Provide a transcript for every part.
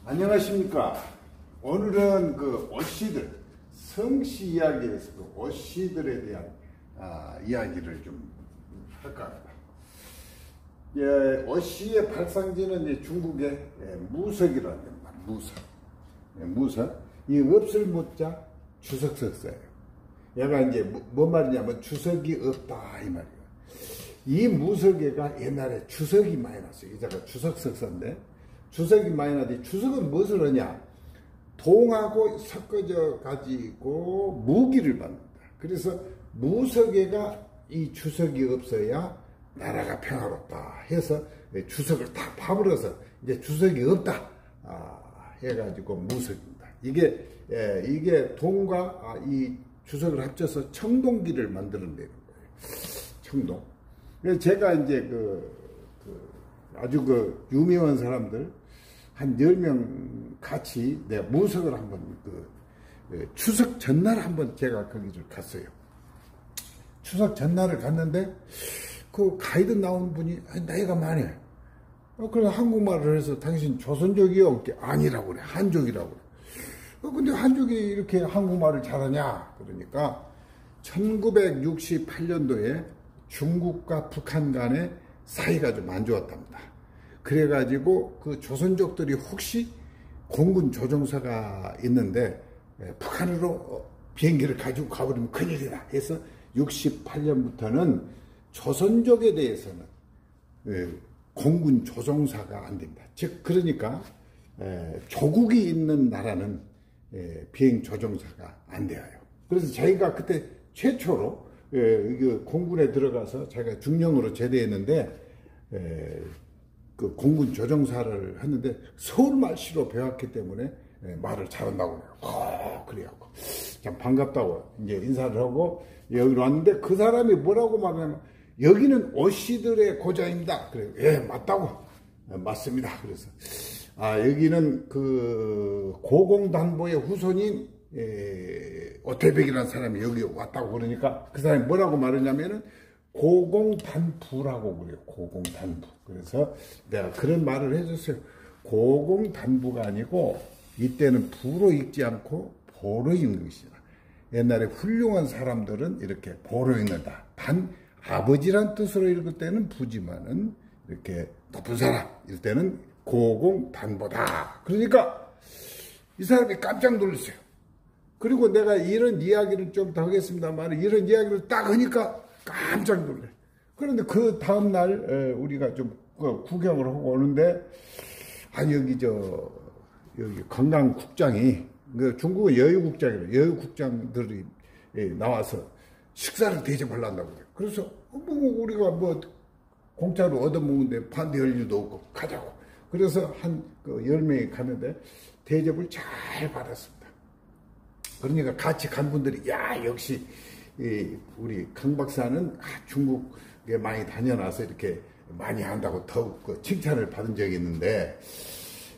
안녕하십니까. 오늘은 그 어씨들, 성씨 이야기에서 그 어씨들에 대한 이야기를 좀 할까 합니다. 어씨의 발상지는 이제 중국의 무석이라는 겁니다. 무석. 이 없을 무자 주석석서예요. 얘가 이제 뭔 말이냐면 주석이 없다 이 말이에요. 이 무석에가 옛날에 주석이 많이 났어요. 이 자가 주석석서인데 주석이 많이 나지. 주석은 무엇을 하냐? 동하고 섞어져 가지고 무기를 받는다. 그래서 무석에가 이 주석이 없어야 나라가 평화롭다 해서 주석을 다 파버려서 이제 주석이 없다 해가지고 무석입니다. 이게 동과 이 주석을 합쳐서 청동기를 만들어내는 거예요. 청동. 그래서 제가 이제 아주 유명한 사람들 한 10명 같이 내가 무석을 한번 추석 전날 한번 제가 거기를 갔어요. 추석 전날을 갔는데 그 가이드 나온 분이 나이가 많아요. 그래서 한국말을 해서 당신 조선족이요? 아니라고 그래. 한족이라고 그래. 근데 한족이 이렇게 한국말을 잘하냐? 그러니까 1968년도에 중국과 북한 간의 사이가 좀 안 좋았답니다. 그래가지고 그 조선족들이 혹시 공군 조종사가 있는데 북한으로 비행기를 가지고 가버리면 큰일이다 해서 68년부터는 조선족에 대해서는 공군 조종사가 안 됩니다. 즉 그러니까 조국이 있는 나라는 비행 조종사가 안 돼요. 그래서 저희가 그때 최초로 공군에 들어가서 제가 중령으로 제대했는데 그 공군 조종사를 했는데 서울말씨로 배웠기 때문에 말을 잘한다고 그래요. 그래갖고 참 반갑다고 이제 인사를 하고 여기로 왔는데 그 사람이 뭐라고 말하냐면 여기는 어씨들의 고장입니다. 그래요. 예, 맞다고. 맞습니다. 그래서 여기는 그 고공단보의 후손인 오태백이라는 사람이 여기 왔다고 그러니까 그 사람이 뭐라고 말하냐면은 고공단부라고 그래요. 고공단부. 그래서 내가 그런 말을 해줬어요. 고공단부가 아니고 이때는 부로 읽지 않고 보로 읽는 것이다. 옛날에 훌륭한 사람들은 이렇게 보로 읽는다. 단 아버지란 뜻으로 읽을 때는 부지만은 이렇게 높은 사람 이럴 때는 고공단보다. 그러니까 이 사람이 깜짝 놀랐어요. 그리고 내가 이런 이야기를 좀 더 하겠습니다만 이런 이야기를 딱 하니까 깜짝 놀래. 그런데 그 다음날 우리가 좀 구경을 하고 오는데 여기 관광국장이 중국은 여유국장이래요. 여유국장들이 나와서 식사를 대접하려고 한다고 그래요. 그래서 우리가 공짜로 얻어먹는데 반대할 이유도 없고 가자고. 그래서 한 10명이 갔는데 대접을 잘 받았습니다. 그러니까 같이 간 분들이 역시 우리 강 박사는 중국에 많이 다녀놔서 이렇게 많이 한다고 더욱 칭찬을 받은 적이 있는데,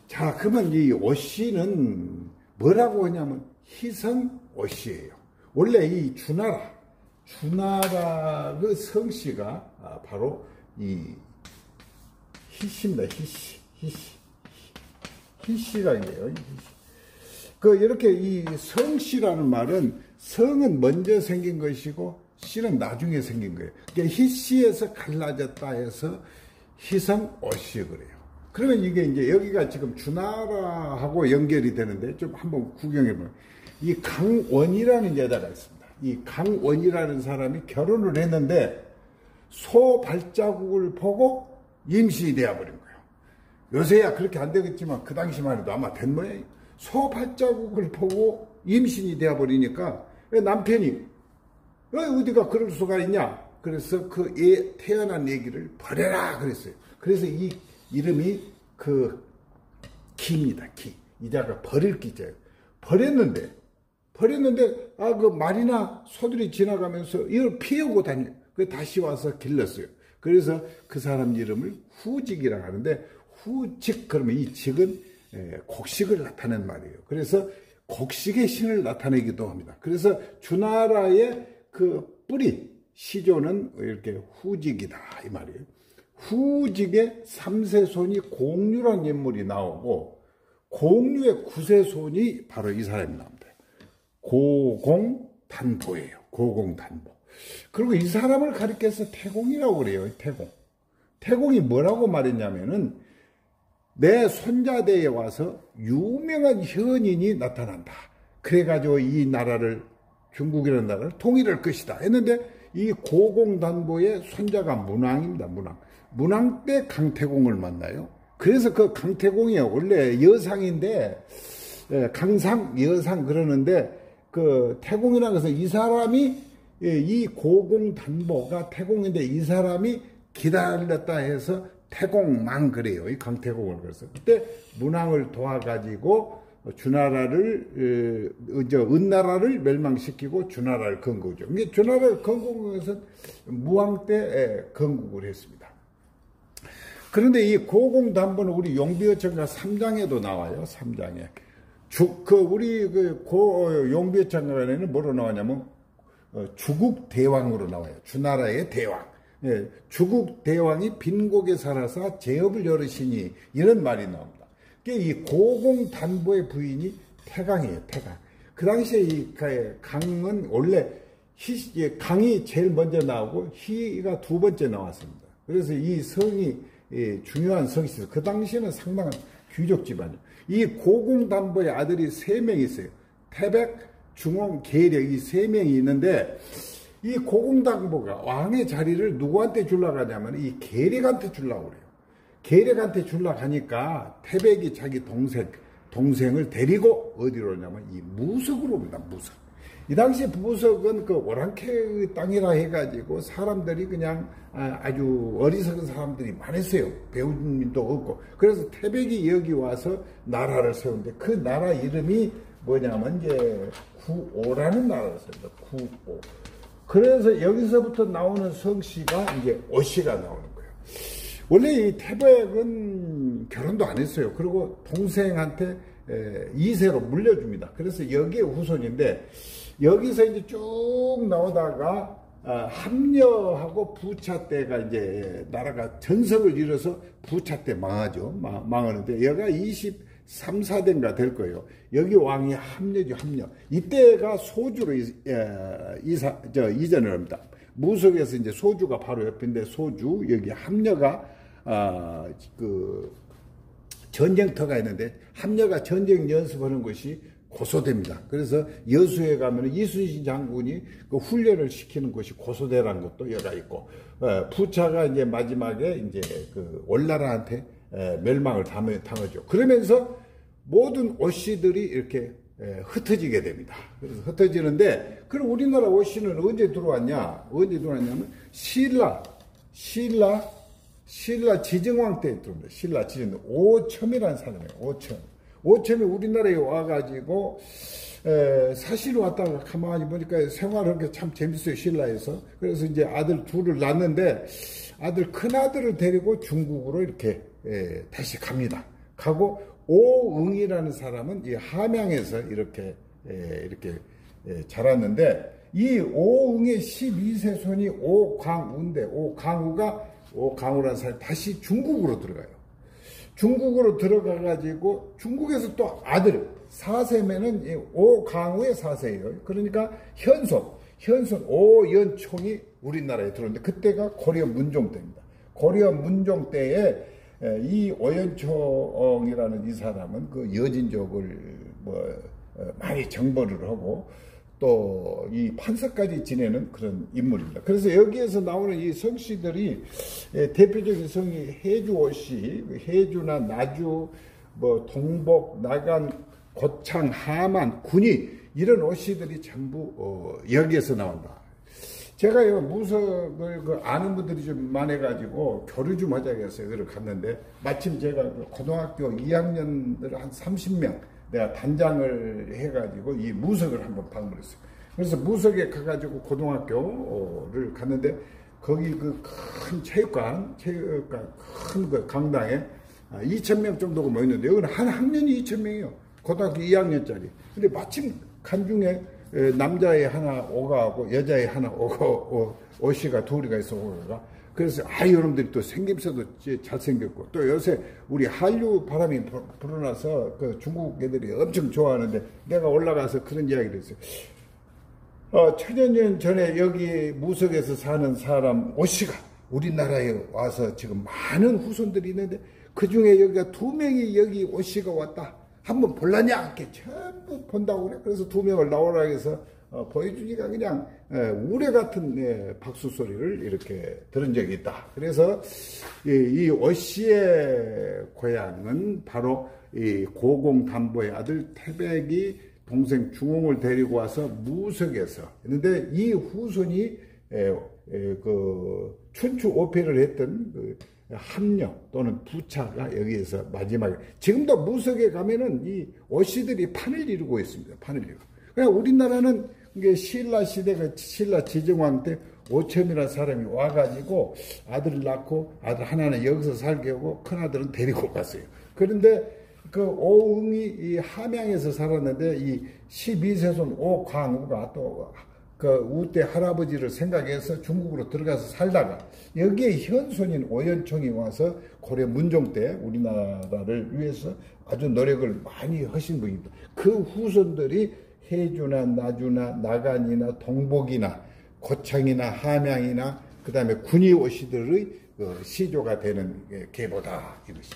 자, 그러면 이 어씨는 뭐라고 하냐면 희성 어씨예요. 원래 이 주나라 그 성씨가 바로 이 희씨입니다. 희씨가 있네요. 이렇게 이 성씨라는 말은 성은 먼저 생긴 것이고 씨는 나중에 생긴 거예요. 그러니까 희씨에서 갈라졌다 해서 희성 어씨 그래요. 그러면 이게 이제 여기가 지금 주나라하고 연결이 되는데 좀 한번 구경해 보면 이 강원이라는 여자가 있습니다. 이 강원이라는 사람이 결혼을 했는데 소 발자국을 보고 임신이 되어버린 거예요. 요새야 그렇게 안 되겠지만 그 당시만 해도 아마 된 모양이에요. 소 발자국을 보고 임신이 되어버리니까 남편이 어디가 그럴 수가 있냐. 그래서 그 태어난 얘기를 버려라 그랬어요. 그래서 이 이름이 기입니다. 기. 이자가 버릴 기자예요. 버렸는데 그 말이나 소들이 지나가면서 이걸 피하고 다녀요. 다시 와서 길렀어요. 그래서 그 사람 이름을 후직이라고 하는데 후직 그러면 이 직은 곡식을 나타낸 말이에요. 그래서 곡식의 신을 나타내기도 합니다. 그래서 주나라의 그 뿌리 시조는 이렇게 후직이다 이 말이에요. 후직의 3세 손이 공유란 인물이 나오고 공류의 구세손이 바로 이 사람이 나옵니다. 고공단보예요. 고공단보. 그리고 이 사람을 가리켜서 태공이라고 그래요. 태공. 태공이 뭐라고 말했냐면은 내 손자대에 와서 유명한 현인이 나타난다. 그래가지고 이 나라를, 중국이라는 나라를 통일할 것이다 했는데, 이 고공단보의 손자가 문왕입니다. 문왕 때 강태공을 만나요. 그래서 그 강태공이 원래 여상인데, 강상, 여상 그러는데, 그 태공이라고 해서 이 사람이, 이 고공단보가 태공인데 이 사람이 기다렸다 해서 태공망 그래요. 이 강태공을. 그래서 그때 문왕을 도와가지고 주나라를, 은나라를 멸망시키고 주나라를 건국하죠. 이게 주나라를 건국한 것은 무왕 때 건국을 했습니다. 그런데 이 고공단보는 우리 용비어천가 3장에도 나와요. 3장에. 우리 용비어천가에는 뭐로 나오냐면, 주국대왕으로 나와요. 주나라의 대왕. 예, 주국대왕이 빈곡에 살아서 제업을 열으시니, 이런 말이 나옵니다. 이 고공단보의 부인이 태강이에요. 태강. 그 당시에 이 강은 원래 강이 제일 먼저 나오고 희가 두 번째 나왔습니다. 그래서 이 성이 중요한 성이었어요. 그 당시에는 상당한 귀족 집안이에요. 이 고공단보의 아들이 3명이 있어요. 태백, 중홍, 계력, 이 3명이 있는데, 이 고공단보가 왕의 자리를 누구한테 주려고 하냐면 이 계력한테 주려고 그래요. 계력한테 주려고 하니까 태백이 자기 동생을 데리고 어디로 오냐면 이 무석으로 옵니다. 무석. 이 당시 무석은 그 오랑캐의 땅이라 해가지고 사람들이 그냥 아주 어리석은 사람들이 많았어요. 배운 일도 없고. 그래서 태백이 여기 와서 나라를 세우는데 그 나라 이름이 뭐냐면 이제 구오라는 나라를 세웁니다. 구오. 그래서 여기서부터 나오는 성씨가 이제 오씨가 나오는 거예요. 원래 이 태백은 결혼도 안 했어요. 그리고 동생한테 2세로 물려줍니다. 그래서 여기에 후손인데, 여기서 이제 쭉 나오다가 합려하고 부차 때가 이제 나라가 전성을 잃어서 부차 때 망하죠. 망하는데 여기가 23, 4대인가 될 거예요. 여기 왕이 합려죠. 합려. 이때가 소주로 이전을 합니다. 무속에서 이제 소주가 바로 옆인데 소주, 여기 합려가 그 전쟁터가 있는데 합려가 전쟁 연습하는 것이 고소대입니다. 그래서 여수에 가면 이순신 장군이 그 훈련을 시키는 곳이 고소대라는 것도 여가 있고, 부차가 이제 마지막에 이제 그 올나라한테 멸망을 당하죠. 그러면서 모든 오씨들이 이렇게 흩어지게 됩니다. 그래서 흩어지는데, 그럼 우리나라 오씨는 언제 들어왔냐면 신라 지정왕 때 들어옵니다. 신라 지정 오첨이라는 사람이에요. 오첨이 우리나라에 와가지고 사실 왔다가 가만히 보니까 생활하는 게 참 재밌어요. 신라에서. 그래서 이제 아들 둘을 낳는데 큰 아들을 데리고 중국으로 이렇게 다시 갑니다. 가고 오응이라는 사람은 이 함양에서 이렇게 자랐는데, 이 오응의 12세 손이 오광우인데, 오광우라는 사람이 다시 중국으로 들어가요. 중국으로 들어가가지고 중국에서 또 아들 4세면은 오광우의 4세예요. 그러니까 현손 오연총이 우리나라에 들어오는데, 그때가 고려 문종 때입니다. 고려 문종 때에 이 오연총이라는 이 사람은 그 여진족을 많이 정벌을 하고 또 이 판서까지 지내는 그런 인물입니다. 그래서 여기에서 나오는 이 성씨들이 대표적인 성이 해주 오씨, 해주나 나주, 동복, 나간, 고창, 하만, 군이, 이런 오씨들이 전부 여기에서 나온다. 제가 이 무석을 아는 분들이 좀 많아가지고 교류 좀 하자고 해서 여기를 갔는데, 마침 제가 고등학교 2학년들 한 30명 내가 단장을 해가지고 이 무석을 한번 방문했어요. 그래서 무석에 가가지고 고등학교를 갔는데, 거기 그 큰 체육관 큰 그 강당에 2,000명 정도가 모였는데, 여기는 한 학년이 2,000명이에요. 고등학교 2학년짜리. 근데 마침 간 중에 남자애 하나 오가고 여자애 하나 오씨가 둘이가 있어 오가. 그래서 여러분들이 또 생김새도 잘생겼고, 또 요새 우리 한류 바람이 불어나서 그 중국 애들이 엄청 좋아하는데, 내가 올라가서 그런 이야기를 했어요. 천여년 전에 여기 무석에서 사는 사람 오씨가 우리나라에 와서 지금 많은 후손들이 있는데, 그 중에 여기가 2명이 여기 오씨가 왔다. 한번 볼라냐? 이렇게 전부 본다고 그래. 그래서 2명을 나오라 해서 보여주기가 그냥 우레 같은 박수 소리를 이렇게 들은 적이 있다. 그래서 이 오씨의 고향은 바로 이 고공담보의 아들 태백이 동생 중홍을 데리고 와서 무석에서 했는데, 이 후손이 그 춘추 오패를 했던 그 함령 또는 부차가 여기에서 마지막에, 지금도 무석에 가면은 이 오씨들이 판을 이루고 있습니다. 판을 이루고. 그냥 우리나라는 이게 신라 시대가 신라 지정왕 때 오첨이라는 사람이 와가지고 아들을 낳고, 아들 하나는 여기서 살게 하고 큰 아들은 데리고 갔어요. 그런데 그 오응이 이 함양에서 살았는데, 이 12세손 오광우가 또 그 우때 할아버지를 생각해서 중국으로 들어가서 살다가 여기에 현손인 오연총이 와서 고려 문종 때 우리나라를 위해서 아주 노력을 많이 하신 분입니다. 그 후손들이 해주나 나주나 나간이나 동복이나 고창이나 함양이나 그 다음에 군이 오시들의 시조가 되는 계보다 이것이.